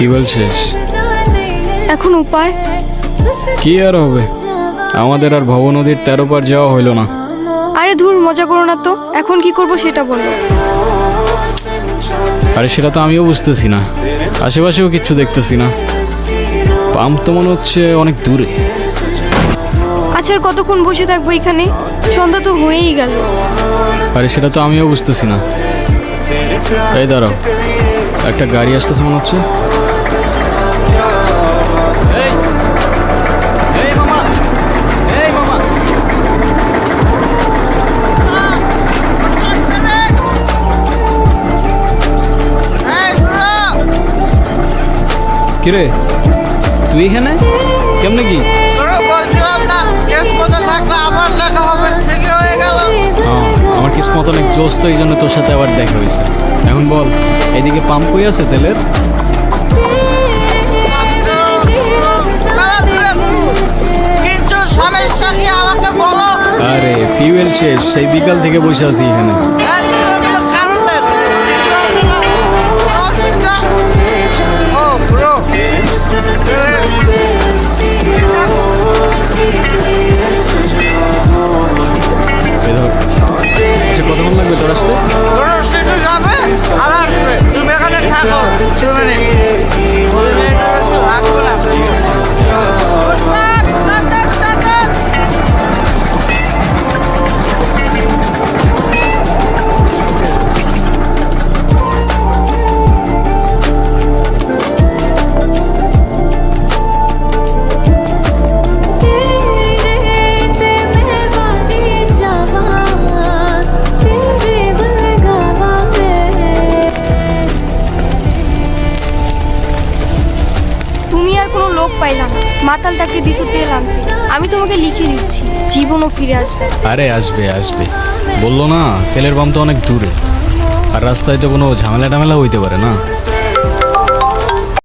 Tubewell শেষ। এখন উপায়? কি আর হবে, আমাদের আর ভব নদীর 13 পার যাওয়া হইল না। আরে ধুর, মজা করো না তো। এখন কি করব সেটা বলো। আরে সেটা তো আমিও বুঝতেছি না, আশেপাশেও কিচ্ছু দেখতেছি না। পাম্প তো মনে হচ্ছে অনেক দূরে। আচ্ছা, আর কতক্ষণ বসে থাকবো এখানে? সন্ধ্যা তো হয়েই গেল। আরে সেটা তো আমিও বুঝতেছি না। এই দাঁড়াও, একটা গাড়ি আসতেছে মনে হচ্ছে। কিরে তুই এখানে কেমনে? কি আমার কিসমত অনেক জোস, তো এই জন্য তোর সাথে আবার দেখা হয়েছে। এখন বল, এদিকে পাম্প কই আছে তেলের? আরে ফিউয়েল শেষ, সেই বিকাল থেকে বসে আছি এখানে। আচ্ছা, কতক্ষণ লাগবে তোর আসতে? পাইলাম না, মাতালটাকে দিছো তেল আনতে। আমি তোমাকে লিখে দিচ্ছি, জীবনও ফিরে আসবে। আরে আসবে আসবে, বললো না তেলের পাম্প তো অনেক দূরে, আর রাস্তায় তো কোনো ঝামেলা টামেলা হইতে পারে না।